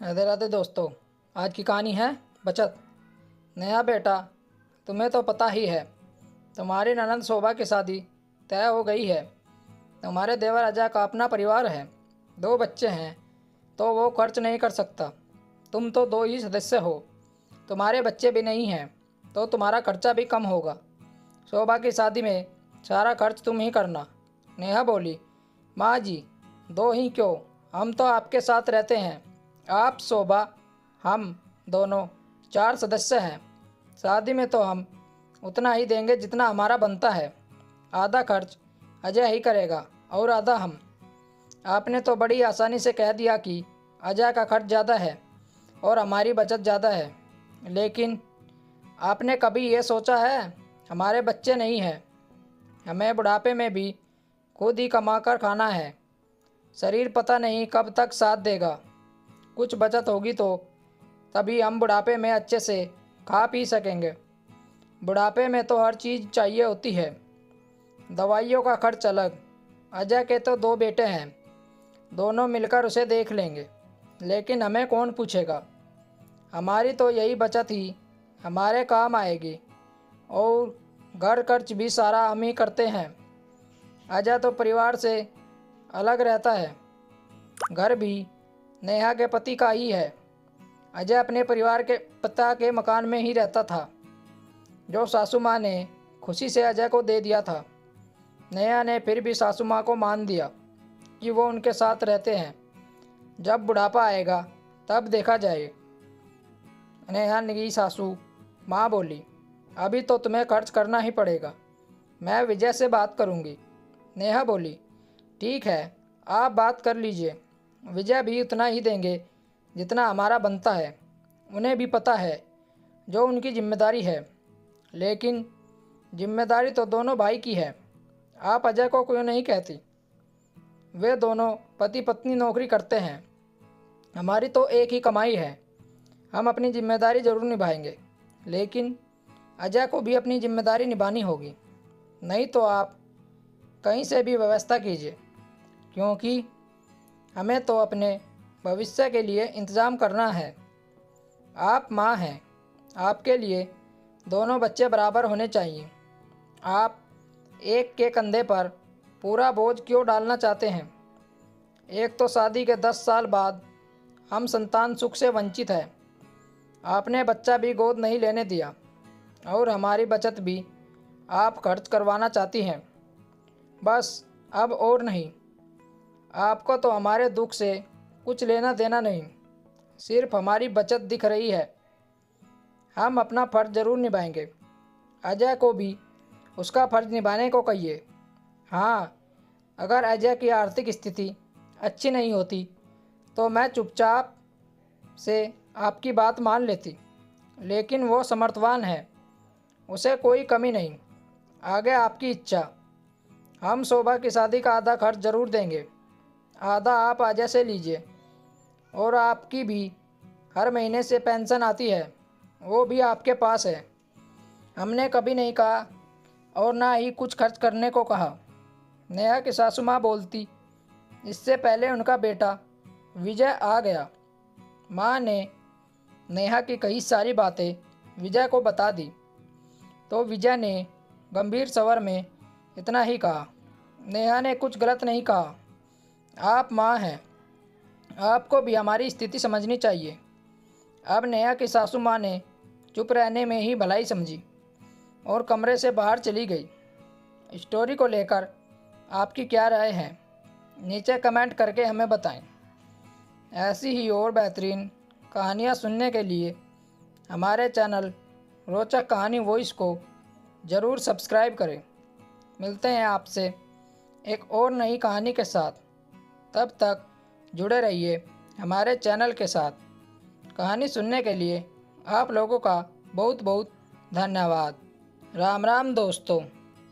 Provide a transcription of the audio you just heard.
राधे राधे दोस्तों। आज की कहानी है बचत। नया बेटा, तुम्हें तो पता ही है, तुम्हारी ननंद शोभा की शादी तय हो गई है। तुम्हारे देवर अजय का अपना परिवार है, 2 बच्चे हैं, तो वो खर्च नहीं कर सकता। तुम तो 2 ही सदस्य हो, तुम्हारे बच्चे भी नहीं हैं, तो तुम्हारा खर्चा भी कम होगा। शोभा की शादी में सारा खर्च तुम ही करना। नेहा बोली, माँ जी, 2 ही क्यों, हम तो आपके साथ रहते हैं। आप, शोभा, हम दोनों 4 सदस्य हैं। शादी में तो हम उतना ही देंगे जितना हमारा बनता है। आधा खर्च अजय ही करेगा और आधा हम। आपने तो बड़ी आसानी से कह दिया कि अजय का खर्च ज़्यादा है और हमारी बचत ज़्यादा है, लेकिन आपने कभी ये सोचा है हमारे बच्चे नहीं हैं, हमें बुढ़ापे में भी खुद ही कमा कर खाना है। शरीर पता नहीं कब तक साथ देगा। कुछ बचत होगी तो तभी हम बुढ़ापे में अच्छे से खा पी सकेंगे। बुढ़ापे में तो हर चीज़ चाहिए होती है, दवाइयों का खर्च अलग। अजय के तो 2 बेटे हैं, दोनों मिलकर उसे देख लेंगे, लेकिन हमें कौन पूछेगा। हमारी तो यही बचत ही हमारे काम आएगी और घर खर्च भी सारा हम ही करते हैं। अजय तो परिवार से अलग रहता है, घर भी नेहा के पति का ही है। अजय अपने परिवार के पिता के मकान में ही रहता था, जो सासू माँ ने खुशी से अजय को दे दिया था। नेहा ने फिर भी सासू माँ को मान दिया कि वो उनके साथ रहते हैं। जब बुढ़ापा आएगा तब देखा जाए। नेहा की सासू माँ बोली, अभी तो तुम्हें खर्च करना ही पड़ेगा, मैं विजय से बात करूँगी। नेहा बोली, ठीक है, आप बात कर लीजिए, विजय भी उतना ही देंगे जितना हमारा बनता है। उन्हें भी पता है जो उनकी जिम्मेदारी है, लेकिन जिम्मेदारी तो दोनों भाई की है। आप अजय को क्यों नहीं कहती? वे दोनों पति पत्नी नौकरी करते हैं, हमारी तो एक ही कमाई है। हम अपनी जिम्मेदारी ज़रूर निभाएंगे, लेकिन अजय को भी अपनी जिम्मेदारी निभानी होगी। नहीं तो आप कहीं से भी व्यवस्था कीजिए, क्योंकि हमें तो अपने भविष्य के लिए इंतज़ाम करना है। आप माँ हैं, आपके लिए दोनों बच्चे बराबर होने चाहिए। आप एक के कंधे पर पूरा बोझ क्यों डालना चाहते हैं? एक तो शादी के 10 साल बाद हम संतान सुख से वंचित हैं। आपने बच्चा भी गोद नहीं लेने दिया और हमारी बचत भी आप खर्च करवाना चाहती हैं। बस अब और नहीं। आपको तो हमारे दुख से कुछ लेना देना नहीं, सिर्फ हमारी बचत दिख रही है। हम अपना फ़र्ज ज़रूर निभाएंगे। अजय को भी उसका फ़र्ज निभाने को कहिए। हाँ, अगर अजय की आर्थिक स्थिति अच्छी नहीं होती तो मैं चुपचाप से आपकी बात मान लेती, लेकिन वो समर्थवान है, उसे कोई कमी नहीं। आगे आपकी इच्छा। हम शोभा की शादी का आधा खर्च ज़रूर देंगे, आधा आप अजय से लीजिए। और आपकी भी हर महीने से पेंशन आती है, वो भी आपके पास है। हमने कभी नहीं कहा और ना ही कुछ खर्च करने को कहा। नेहा की सासू माँ बोलती, इससे पहले उनका बेटा विजय आ गया। माँ ने नेहा की कई सारी बातें विजय को बता दी, तो विजय ने गंभीर स्वर में इतना ही कहा, नेहा ने कुछ गलत नहीं कहा। आप माँ हैं, आपको भी हमारी स्थिति समझनी चाहिए। अब नेहा की सासू माँ ने चुप रहने में ही भलाई समझी और कमरे से बाहर चली गई। स्टोरी को लेकर आपकी क्या राय है, नीचे कमेंट करके हमें बताएं। ऐसी ही और बेहतरीन कहानियाँ सुनने के लिए हमारे चैनल रोचक कहानी वॉइस को ज़रूर सब्सक्राइब करें। मिलते हैं आपसे एक और नई कहानी के साथ। तब तक जुड़े रहिए हमारे चैनल के साथ। कहानी सुनने के लिए आप लोगों का बहुत बहुत धन्यवाद। राम राम दोस्तों।